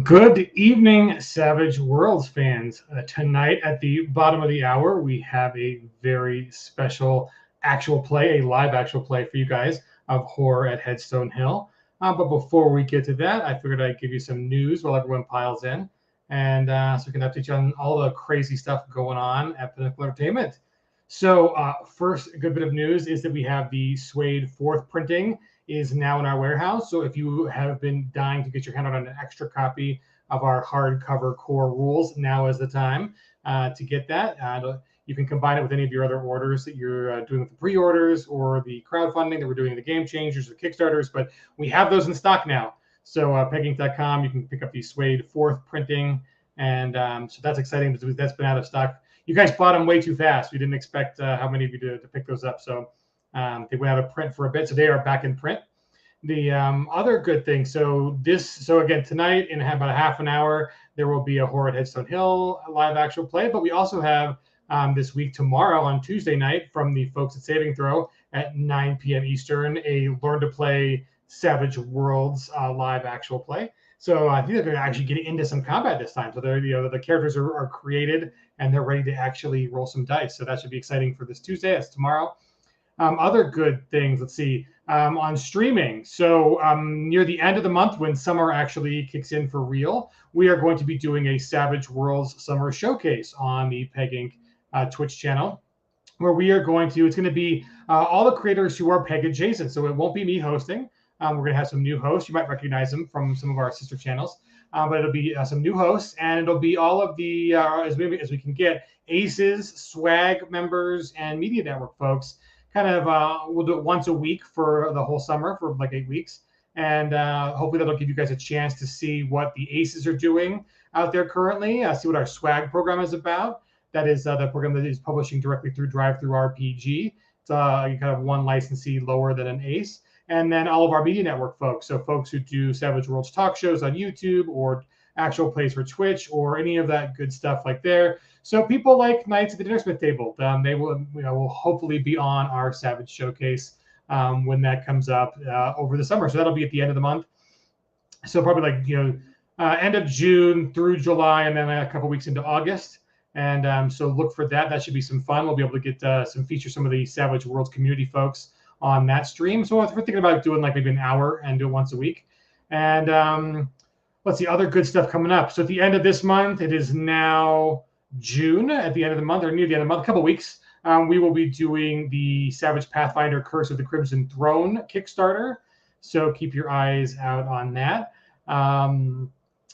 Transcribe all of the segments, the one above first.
Good evening, Savage Worlds fans. Tonight at the bottom of the hour, we have a very special actual play, a live actual play for you guys of Horror at Headstone Hill. But before we get to that, I figured I'd give you some news while everyone piles in. And so we can update you on all the crazy stuff going on at Pinnacle Entertainment. So first, a good bit of news is that we have the Suede 4th printing is now in our warehouse. So if you have been dying to get your hand on an extra copy of our hardcover core rules, now is the time to get that. You can combine it with any of your other orders that you're doing with the pre-orders or the crowdfunding that we're doing in the Game Changers or Kickstarters, but we have those in stock now. So pegging.com, you can pick up the Suede 4th printing, and so that's exciting because that's been out of stock. You guys bought them way too fast. We didn't expect how many of you to pick those up. So they went out of print for a bit, so they are back in print. The other good thing, so again, tonight in about a half an hour, there will be a Horror at Headstone Hill live actual play, but we also have this week, tomorrow on Tuesday night, from the folks at Saving Throw at 9 p.m. Eastern, a Learn to Play Savage Worlds live actual play. So I think they're going to actually get into some combat this time. So they're, the characters are created and they're ready to actually roll some dice. So that should be exciting for this Tuesday. That's tomorrow. Other good things, let's see, on streaming. So near the end of the month, when summer actually kicks in for real, we are going to be doing a Savage Worlds Summer Showcase on the Peg Inc. Twitch channel, where we are going to, it's going to be all the creators who are Peg adjacent. So it won't be me hosting. We're going to have some new hosts. You might recognize them from some of our sister channels, but it'll be some new hosts, and it'll be all of the, as many as we can get, Aces, Swag members, and Media Network folks. Kind of, we'll do it once a week for the whole summer for like 8 weeks. And hopefully that'll give you guys a chance to see what the Aces are doing out there currently, see what our Swag program is about. That is the program that is publishing directly through DriveThruRPG. It's kind of one licensee lower than an Ace. And then all of our Media Network folks, so folks who do Savage Worlds talk shows on YouTube or actual plays for Twitch or any of that good stuff like there. So people like Knights at the Dinnersmith Table, they will hopefully be on our Savage Showcase when that comes up over the summer. So that'll be at the end of the month. So probably like end of June through July, and then a couple weeks into August. And so look for that. That should be some fun. We'll be able to get feature some of the Savage Worlds community folks on that stream. So if we're thinking about doing like maybe an hour and do it once a week. And let's see, other good stuff coming up. So at the end of this month, it is now June, at the end of the month, or near the end of the month, a couple weeks, we will be doing the Savage Pathfinder Curse of the Crimson Throne Kickstarter. So keep your eyes out on that.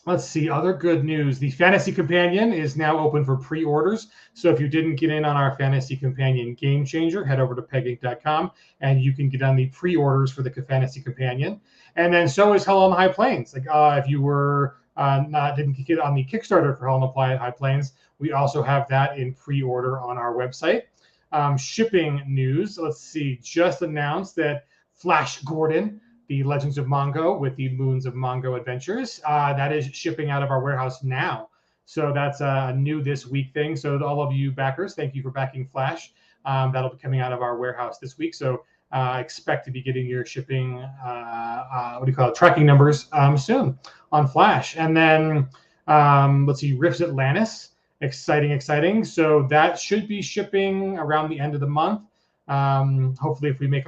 Let's see, other good news. The Fantasy Companion is now open for pre-orders. So if you didn't get in on our Fantasy Companion Game Changer, head over to pegging.com and you can get on the pre-orders for the Fantasy Companion. And then so is Hell on the High Plains. Like if you were didn't get on the Kickstarter for Hell on the High Plains, we also have that in pre-order on our website. Shipping news. Let's see, just announced that Flash Gordon, the Legends of Mongo with the Moons of Mongo Adventures, that is shipping out of our warehouse now. So that's a new this week thing. So to all of you backers, thank you for backing Flash. That'll be coming out of our warehouse this week. So expect to be getting your shipping, tracking numbers soon on Flash. And then let's see, Rifts Atlantis, exciting. So that should be shipping around the end of the month. Hopefully, if we make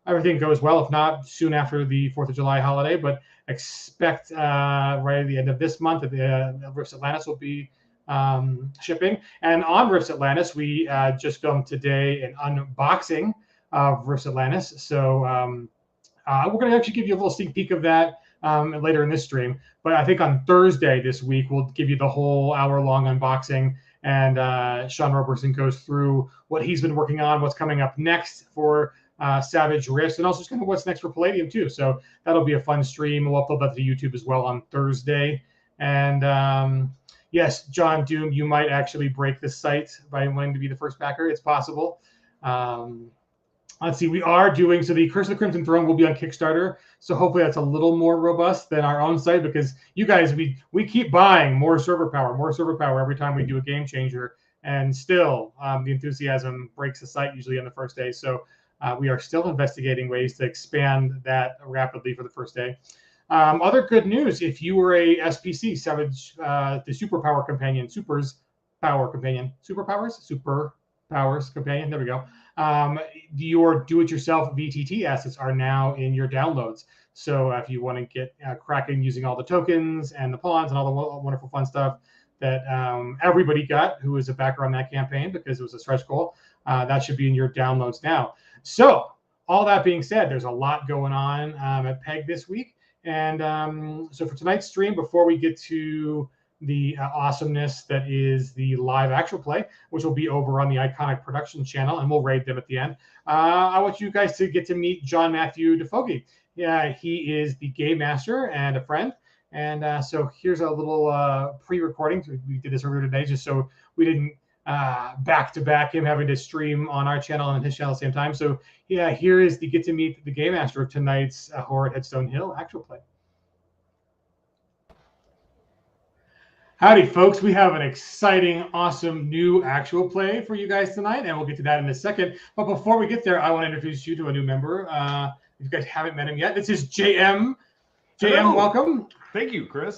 everything goes well. If not, soon after the 4th of July holiday, but expect right at the end of this month that the Rifts Atlantis will be shipping. And on Rifts Atlantis, we just filmed today an unboxing of Rifts Atlantis. So we're going to actually give you a little sneak peek of that later in this stream. But I think on Thursday this week, we'll give you the whole hour-long unboxing. And Sean Roberson goes through what he's been working on, what's coming up next for Savage Rifts, and also just kind of what's next for Palladium too. So that'll be a fun stream. We'll upload that to YouTube as well on Thursday. And yes, John Doom, you might actually break the site by wanting to be the first backer. It's possible. Let's see, we are doing, so the Curse of the Crimson Throne will be on Kickstarter. So hopefully that's a little more robust than our own site, because you guys, we keep buying more server power every time we do a game changer. And still, the enthusiasm breaks the site usually on the first day. So we are still investigating ways to expand that rapidly for the first day. Other good news: if you were a SPC, Savage, the Superpower Companion, Superpowers Companion. There we go. Your do-it-yourself VTT assets are now in your downloads. So if you want to get cracking using all the tokens and the pawns and all the wonderful fun stuff that everybody got who was a backer on that campaign because it was a stretch goal, that should be in your downloads now. So all that being said, there's a lot going on at PEG this week. And so for tonight's stream, before we get to the awesomeness that is the live actual play, which will be over on the Iconic Production channel, and we'll raid them at the end, I want you guys to get to meet John Matthew DeFoggi. Yeah, he is the game master and a friend. And so here's a little pre-recording. We did this earlier today just so we didn't back-to-back him having to stream on our channel and his channel at the same time. So yeah, here is the get to meet the game master of tonight's Horror at Headstone Hill actual play. Howdy, folks. We have an exciting, awesome new actual play for you guys tonight, and we'll get to that in a second. But before we get there, I want to introduce you to a new member. If you guys haven't met him yet, this is JM. JM, welcome. Thank you, Chris.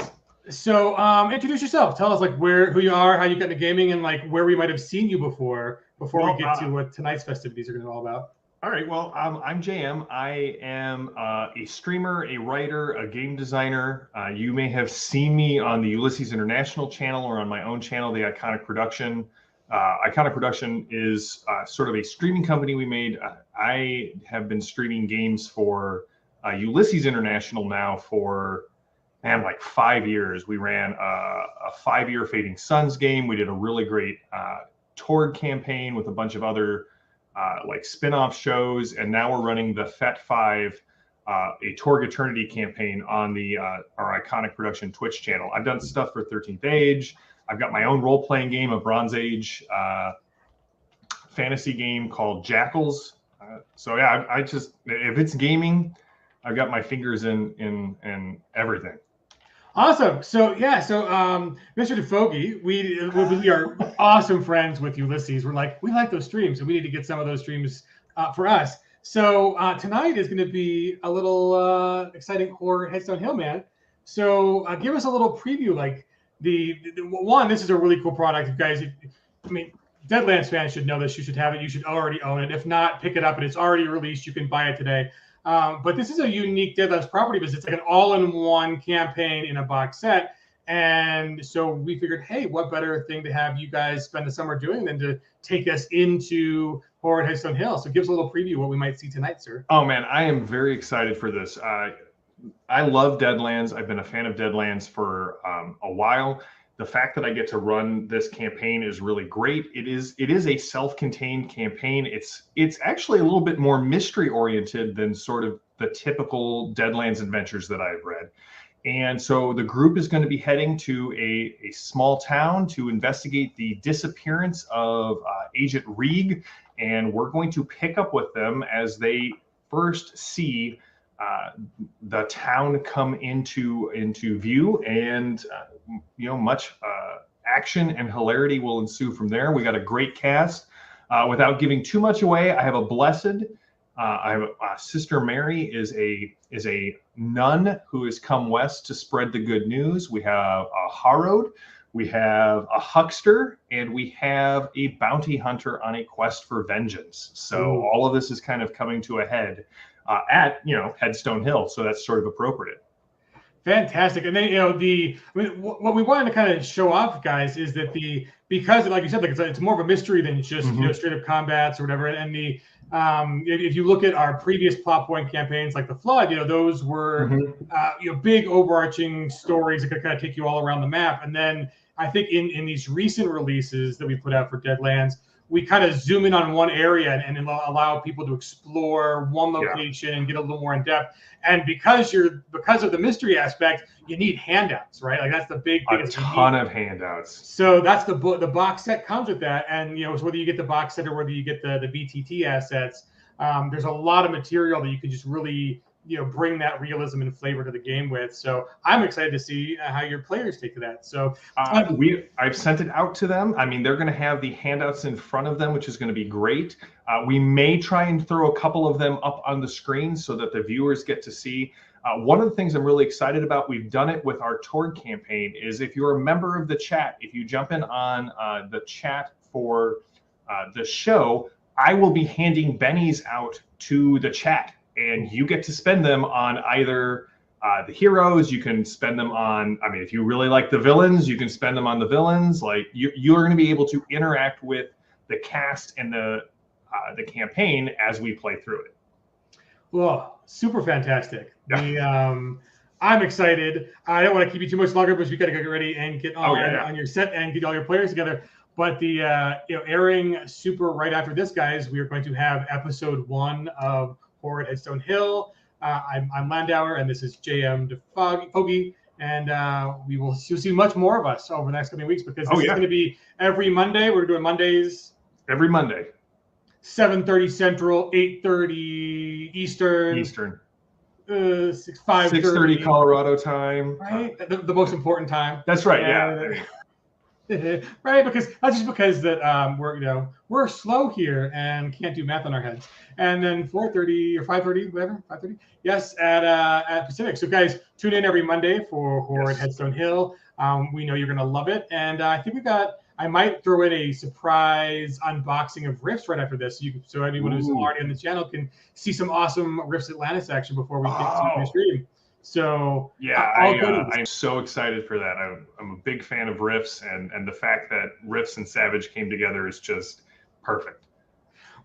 So introduce yourself. Tell us who you are, how you got into gaming, and where we might have seen you before we get to what tonight's festivities are going to be all about. All right. Well, I'm JM. I am a streamer, a writer, a game designer. You may have seen me on the Ulysses International channel or on my own channel, the Iconic Production. Iconic Production is sort of a streaming company we made. I have been streaming games for Ulysses International now for 5 years. We ran a 5-year Fading Suns game. We did a really great Torg campaign with a bunch of other spin-off shows, and now we're running the FET 5, a Torg Eternity campaign on the our Iconic Production Twitch channel. I've done stuff for 13th Age. I've got my own role-playing game, a Bronze Age fantasy game called Jackals. So yeah, I just, if it's gaming, I've got my fingers in everything. Awesome. So yeah, Mr. DeFoggi, we are awesome friends with Ulysses. We like those streams, and we need to get some of those streams for us. So tonight is going to be a little exciting Horror Headstone Hill, man. So give us a little preview. This is a really cool product, you guys. Deadlands fans should know this. You should have it. You should already own it. If not, pick it up. And it's already released. You can buy it today. But this is a unique Deadlands property because it's like an all-in-one campaign in a box set. And so we figured, hey, what better thing to have you guys spend the summer doing than to take us into Horror at Headstone Hill. So give us a little preview of what we might see tonight, sir. Oh, man, I am very excited for this. I love Deadlands. I've been a fan of Deadlands for a while. The fact that I get to run this campaign is really great. It is a self-contained campaign. It's actually a little bit more mystery-oriented than sort of the typical Deadlands adventures that I've read. And so the group is going to be heading to a small town to investigate the disappearance of Agent Reeg, and we're going to pick up with them as they first see the town come into view, and much action and hilarity will ensue from there. We got a great cast. Without giving too much away, I have a blessed. I have Sister Mary is a nun who has come west to spread the good news. We have a Harrowed, we have a huckster, and we have a bounty hunter on a quest for vengeance. So all of this is kind of coming to a head at Headstone Hill. So that's sort of appropriate. Fantastic. And then what we wanted to kind of show off, guys, is that because like you said, it's more of a mystery than just straight up combats or whatever. And if you look at our previous plot point campaigns like the Flood, those were big overarching stories that could kind of take you all around the map. And then I think in these recent releases that we put out for Deadlands, we kind of zoom in on one area and allow people to explore one location and get a little more in depth. And because of the mystery aspect, you need handouts, right? Like that's the biggest. A ton of handouts. So that's the box set comes with that. And so whether you get the box set or whether you get the BTT assets, there's a lot of material that you can just really bring that realism and flavor to the game with. So I'm excited to see how your players take to that. So I've sent it out to them. I mean, they're going to have the handouts in front of them, which is going to be great. We may try and throw a couple of them up on the screen so that the viewers get to see. One of the things I'm really excited about, we've done it with our Tord campaign, is if you're a member of the chat, if you jump in on the chat for the show, I will be handing bennies out to the chat, and you get to spend them on either the heroes. You can spend them on, I mean, if you really like the villains, you can spend them on the villains. Like you're going to be able to interact with the cast and the campaign as we play through it. Well, super fantastic. I'm excited. I don't want to keep you too much longer because we got to get ready and get on your set and get all your players together. But the airing super right after this, guys, we are going to have episode 1 of Horror at Headstone Hill. I'm Landauer, and this is JM DeFoggi, and you'll see much more of us over the next coming weeks because this is going to be every Monday. We're doing Mondays every Monday, 7:30 Central, 8:30 Eastern. 6:30 Colorado time. Right, the most important time. That's right. Yeah. Right, because that's just because that we're slow here and can't do math on our heads. And then 4:30 or 5:30, whatever, 5:30. Yes, at Pacific. So guys, tune in every Monday for Horror at Headstone Hill. We know you're gonna love it, and I think I might throw in a surprise unboxing of Rifts right after this, so anyone who's already on the channel can see some awesome Rifts Atlantis action before we get to the stream. So yeah, I'm so excited for that. I'm a big fan of Rifts, and the fact that Rifts and Savage came together is just perfect.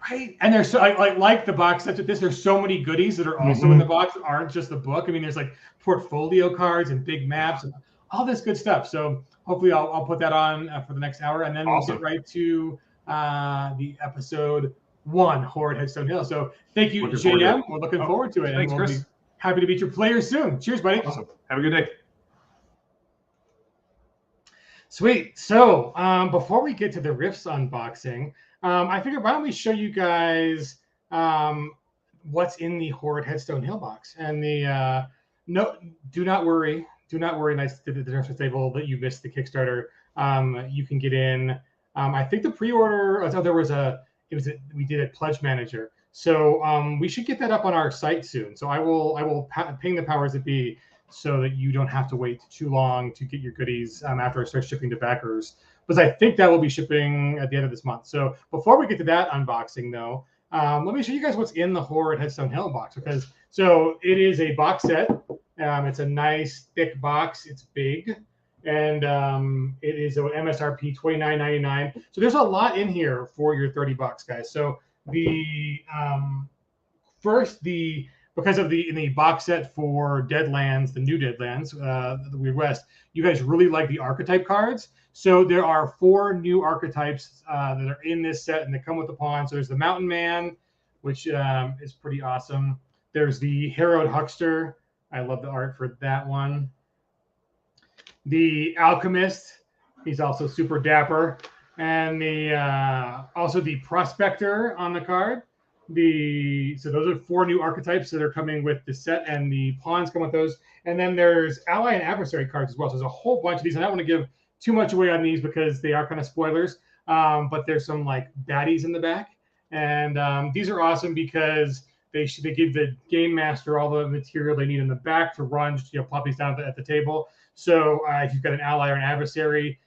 Right, and there's so like the box sets with this. There's so many goodies that are also in the box that aren't just the book. I mean, there's like portfolio cards and big maps and all this good stuff. So hopefully I'll put that on for the next hour, and then we'll get right to the episode 1, Horror at Headstone Hill. So thank you, JM. We're looking forward to it. Thanks, and we'll Chris. Be happy to meet your players soon. Cheers, buddy. Awesome. Have a good day. Sweet. So before we get to the Rifts unboxing, I figured why don't we show you guys what's in the Horror at Headstone Hill box. And do not worry. Nice to the Nurse's Table that you missed the Kickstarter. You can get in. I think the pre-order. We did a Pledge Manager. So we should get that up on our site soon. So I will ping the powers that be so that you don't have to wait too long to get your goodies after I start shipping to backers. Because I think that will be shipping at the end of this month. So before we get to that unboxing, though, let me show you guys what's in the Horror at Headstone Hill box. So it is a box set. It's a nice thick box. It's big, and it is an MSRP $29.99. So there's a lot in here for your $30, guys. So because of the box set for Deadlands, the new Deadlands, the Weird West, you guys really like the archetype cards. So there are 4 new archetypes that are in this set, and they come with the pawn. So there's the Mountain Man, which is pretty awesome. There's the Harrowed Huckster. I love the art for that one. The Alchemist. He's also super dapper. And also the Prospector on the card. So those are 4 new archetypes that are coming with the set, and the pawns come with those. And then there's Ally and Adversary cards as well. So there's a whole bunch of these. I don't want to give too much away on these because they are kind of spoilers. But there's some like baddies in the back. And these are awesome because they give the game master all the material they need in the back to run, just plop these down at the table. So if you've got an ally or an adversary,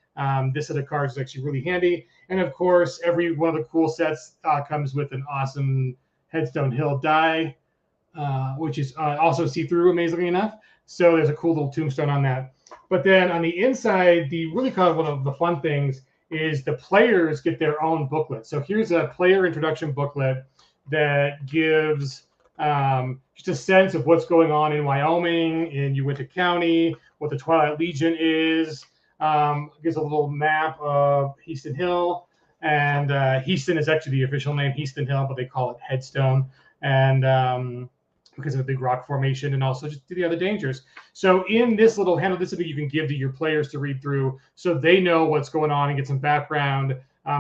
this set of cards is actually really handy. And of course, every one of the cool sets comes with an awesome Headstone Hill die, which is also see-through, amazingly enough. So there's a cool little tombstone on that. But then on the inside, the really kind of one of the fun things is the players get their own booklet. So here's a player introduction booklet that gives just a sense of what's going on in Wyoming, in Uinta County, what the Twilight Legion is. Gives a little map of Heaston Hill, and Heaston is actually the official name, Heaston Hill, but they call it Headstone, and because of the big rock formation, and also just the other dangers. So in this little handle, this is what you can give to your players to read through, so they know what's going on and get some background,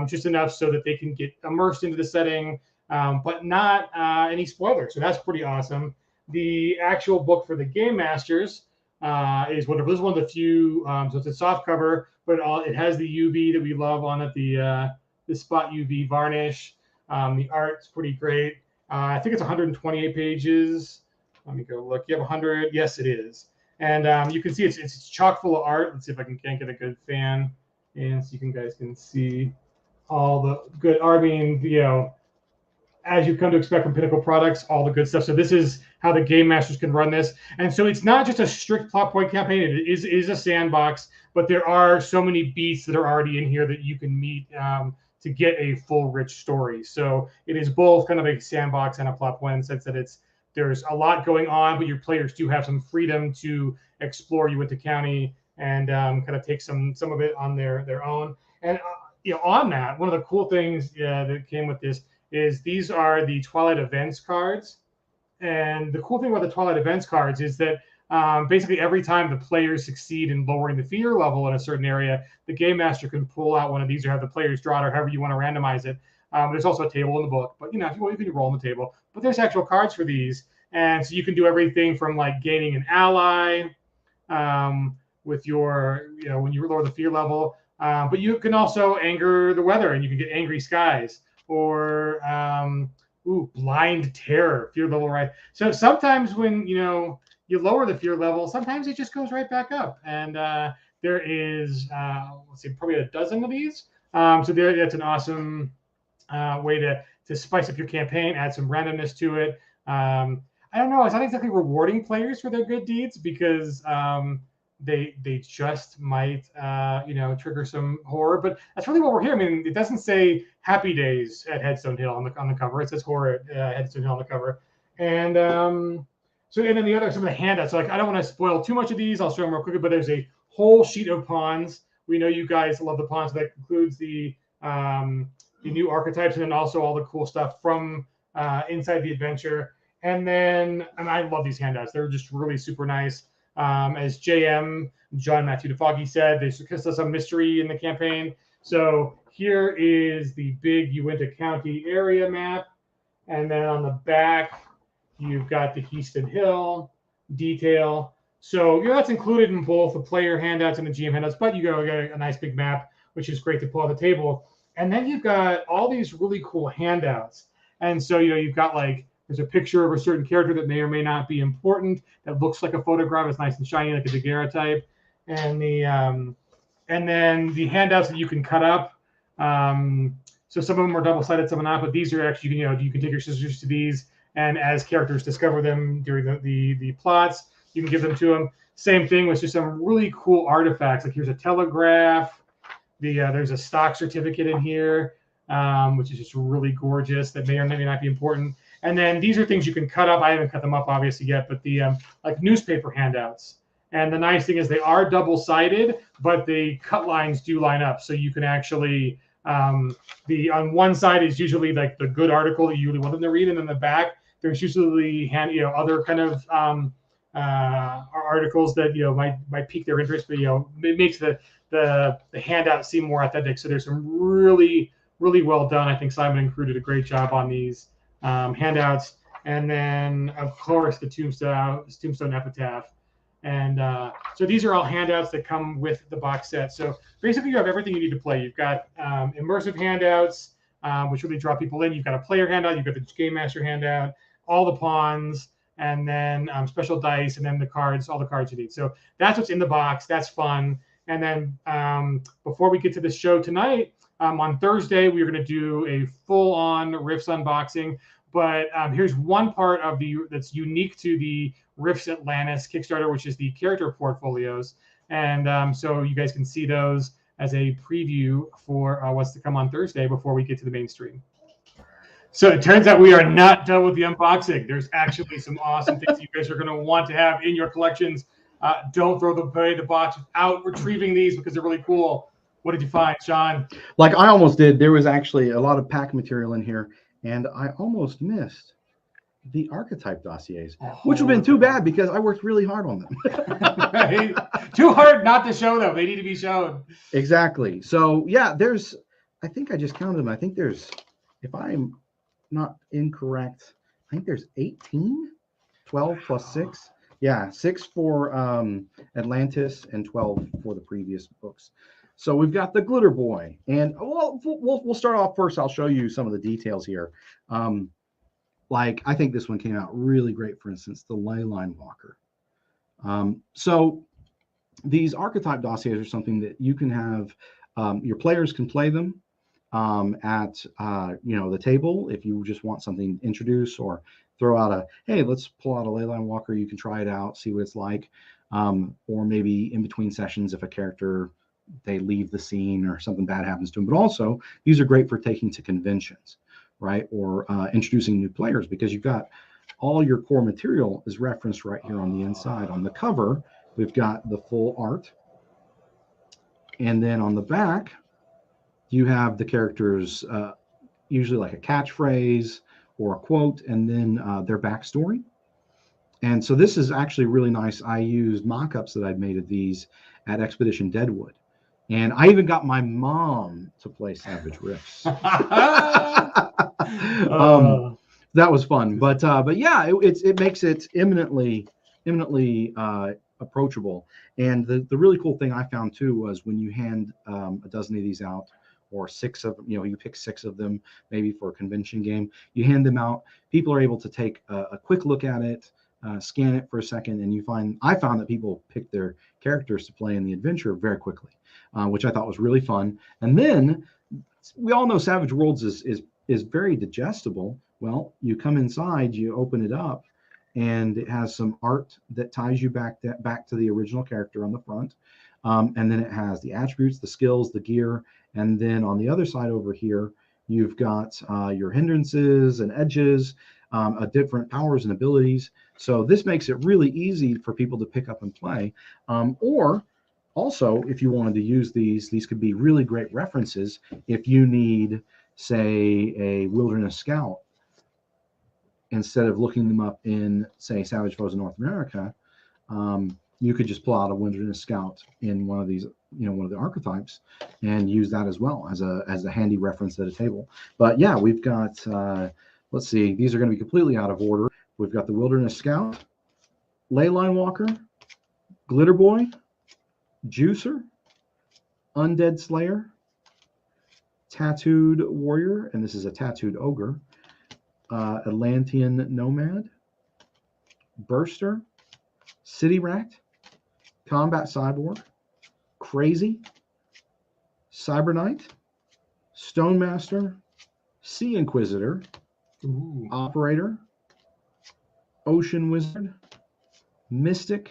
just enough so that they can get immersed into the setting. But not any spoilers. So that's pretty awesome. The actual book for the Game Masters is wonderful. This is one of the few. So it's a soft cover, but it has the UV that we love on it. The spot UV varnish. The art's pretty great. I think it's 128 pages. Let me go look. You have 100. Yes, it is. And you can see it's chock full of art. Let's see if I can't get a good fan in so you guys can see all the good art. I mean, as you come to expect from Pinnacle Products, all the good stuff. So this is how the game masters can run this. And so it's not just a strict plot point campaign. It is a sandbox, but there are so many beats that are already in here that you can meet to get a full, rich story. So it is both kind of a sandbox and a plot point in the sense that there's a lot going on, but your players do have some freedom to explore Uinta County and kind of take some of it on their own. And on that, one of the cool things that came with this is these are the Twilight Events cards. And the cool thing about the Twilight Events cards is that basically every time the players succeed in lowering the fear level in a certain area, the game master can pull out one of these or have the players draw it or however you want to randomize it. There's also a table in the book, but if you want, you can roll on the table. But there's actual cards for these. And so you can do everything from like gaining an ally with your, when you lower the fear level. But you can also anger the weather and you can get angry skies. Or blind terror, fear level, right? So sometimes when you lower the fear level, sometimes it just goes right back up. And there is let's see, probably a dozen of these. So that's an awesome way to spice up your campaign, add some randomness to it. I don't know, it's not exactly rewarding players for their good deeds because they just might trigger some horror, but that's really what we're here. I mean, it doesn't say Happy Days at Headstone Hill on the cover. It says horror at Headstone Hill on the cover. And and then the other, some of the handouts. So I don't want to spoil too much of these. I'll show them real quickly, but there's a whole sheet of pawns. We know you guys love the pawns. So that includes the new archetypes and then also all the cool stuff from inside the adventure. And I love these handouts. They're just really super nice. As GM J-M DeFoggi said, there's some mystery in the campaign. So here is the big Uinta County area map. And then on the back, you've got the Heaston Hill detail. So that's included in both the player handouts and the GM handouts, but you got a nice big map, which is great to pull on the table. And then you've got all these really cool handouts. And so, you've got there's a picture of a certain character that may or may not be important that looks like a photograph. It's nice and shiny, like a daguerreotype. And then the handouts that you can cut up. So some of them are double-sided, some are not, but these are actually, you can take your scissors to these, and as characters discover them during the plots, you can give them to them. Same thing with just some really cool artifacts. Like here's a telegraph. There's a stock certificate in here, which is just really gorgeous. That may or may not be important. And then these are things you can cut up. I haven't cut them up obviously yet, but the like newspaper handouts. And the nice thing is they are double-sided, but the cut lines do line up. So you can actually, on one side is usually like the good article that you really want them to read, and then the back there's usually other kind of articles that might pique their interest, but it makes the handout seem more authentic. So there's some really, really well done. I think Simon and crew did a great job on these handouts. And then of course the Tombstone Epitaph. And so these are all handouts that come with the box set. So basically you have everything you need to play. You've got immersive handouts, which really draw people in. You've got a player handout, you've got the game master handout, all the pawns, and then special dice, and then the cards, all the cards you need. So that's what's in the box. That's fun. And then before we get to the show tonight, on Thursday, we're going to do a full-on Rifts unboxing. But here's one part of that's unique to the Rifts Atlantis Kickstarter, which is the character portfolios. And so you guys can see those as a preview for what's to come on Thursday before we get to the mainstream. So it turns out we are not done with the unboxing. There's actually some awesome things you guys are going to want to have in your collections. Don't throw away the box without retrieving these because they're really cool. What did you find, Sean? Like I almost did. There was actually a lot of pack material in here, and I almost missed the archetype dossiers, which would have been too bad because I worked really hard on them. Right? Too hard not to show them. They need to be shown. Exactly. So yeah, I think I just counted them. I think there's, if I'm not incorrect, I think there's 18, 12 plus 6. Yeah, 6 for Atlantis and 12 for the previous books. So we've got the Glitter Boy, and we'll start off first. I'll show you some of the details here. like I think this one came out really great. For instance, the Leyline Walker. So these archetype dossiers are something that you can have. Your players can play them at the table if you just want something to introduce, or throw out a, hey, let's pull out a Leyline Walker. You can try it out, see what it's like, or maybe in between sessions if a character, they leave the scene or something bad happens to them. But also these are great for taking to conventions, right, or introducing new players, because you've got all your core material is referenced right here on the inside. On the cover, we've got the full art, and then on the back you have the characters, usually like a catchphrase or a quote, and then their backstory. And so this is actually really nice. I used mock-ups that I'd made of these at Expedition Deadwood, and I even got my mom to play Savage Rifts. That was fun, but yeah, it makes it eminently approachable. And the really cool thing I found too was when you hand a dozen of these out, or 6 of them, you pick 6 of them maybe for a convention game, you hand them out, people are able to take a quick look at it, scan it for a second, and I found that people pick their characters to play in the adventure very quickly, which I thought was really fun. And then we all know Savage Worlds is very digestible. Well, you come inside, you open it up, and it has some art that ties you back to the original character on the front. And then it has the attributes, the skills, the gear. And then on the other side over here, you've got your hindrances and edges, different powers and abilities. So this makes it really easy for people to pick up and play. Or also, if you wanted to use these could be really great references if you need, say, a wilderness scout. Instead of looking them up in, say, Savage Foes of North America, you could just pull out a wilderness scout in one of these, one of the archetypes, and use that as well as a handy reference at a table. But yeah, we've got, let's see, these are going to be completely out of order. We've got the Wilderness Scout, Leyline Walker, Glitter Boy, Juicer, Undead Slayer, Tattooed Warrior, and this is a Tattooed Ogre, Atlantean Nomad, Burster, City Rat, Combat Cyborg, Crazy, Cyber Knight, Stone Master, Sea Inquisitor, Operator, Ocean Wizard, Mystic,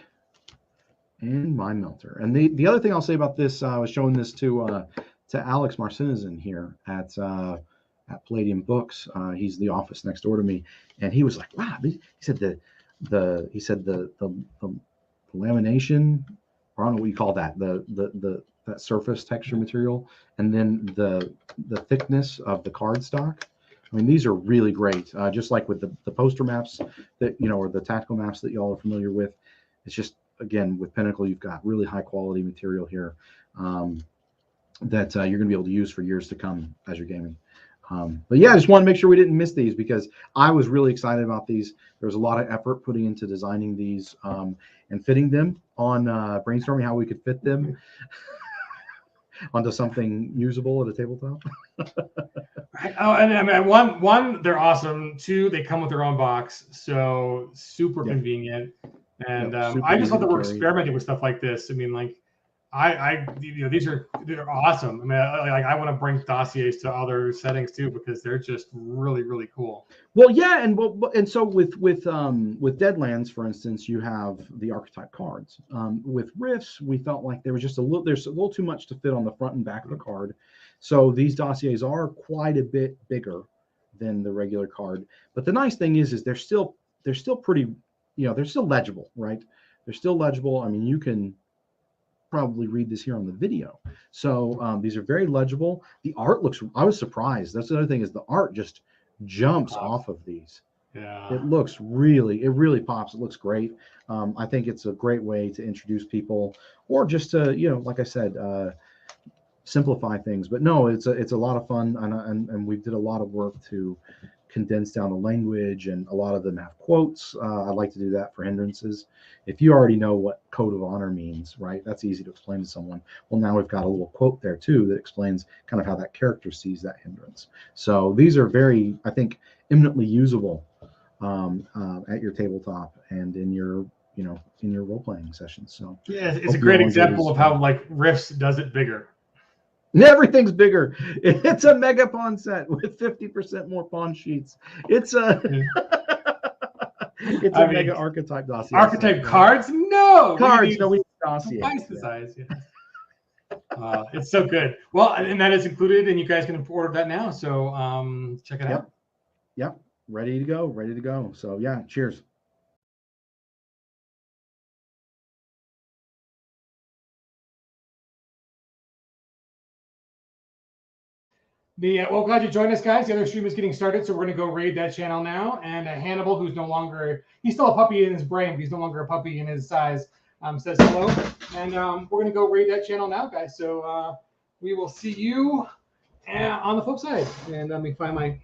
and Mind Melter. And the other thing I'll say about this, I was showing this to Alex Marcinizan here at Palladium Books. He's the office next door to me, and he was like, "Wow!" He said the lamination, or I don't know what you call that, that surface texture material, and then the thickness of the cardstock. I mean, these are really great. Just like with the poster maps that or the tactical maps that y'all are familiar with. It's just, again, with Pinnacle, you've got really high quality material here that you're going to be able to use for years to come as you're gaming. But yeah, I just want to make sure we didn't miss these, because I was really excited about these. There was a lot of effort putting into designing these and fitting them on, brainstorming how we could fit them onto something usable at a tabletop. Oh, and I mean, one, they're awesome. 2, they come with their own box, so super convenient. And I just love that we're experimenting with stuff like this. I mean, like, they're awesome. I mean, I want to bring dossiers to other settings too, because they're just really, really cool. Well, yeah, and so with Deadlands, for instance, you have the archetype cards. With Rifts, we felt like there's a little too much to fit on the front and back of the card. So these dossiers are quite a bit bigger than the regular card. But the nice thing is they're still pretty, they're still legible, right? They're still legible. I mean, you can probably read this here on the video. So these are very legible. The art looks, I was surprised. That's the other thing, is the art just jumps off of these. Yeah. It really pops. It looks great. I think it's a great way to introduce people, or just to, like I said, simplify things. But no, it's a lot of fun, and we did a lot of work to condense down the language, and a lot of them have quotes. I like to do that for hindrances. If you already know what code of honor means, right, that's easy to explain to someone. Well, now we've got a little quote there too that explains kind of how that character sees that hindrance. So these are very, I think, eminently usable at your tabletop and in your in your role playing sessions. So Yeah, it's hope a you great all enjoy example this. of how like Rifts does it bigger. Everything's bigger. It's a mega pawn set with 50% more pawn sheets. It's a it's a mega archetype dossier. Archetype set, cards? No. Cards. No, we need dossier. Twice the size. Yeah. It's so good. Well, and that is included, and you guys can order that now. So check it out. Yep. Ready to go. Ready to go. So yeah, cheers. Well, glad you joined us, guys. The other stream is getting started, so we're going to go raid that channel now. And Hannibal, who's no longer, he's still a puppy in his brain, but he's no longer a puppy in his size, says hello. And we're going to go raid that channel now, guys. So we will see you on the flip side. And let me find my,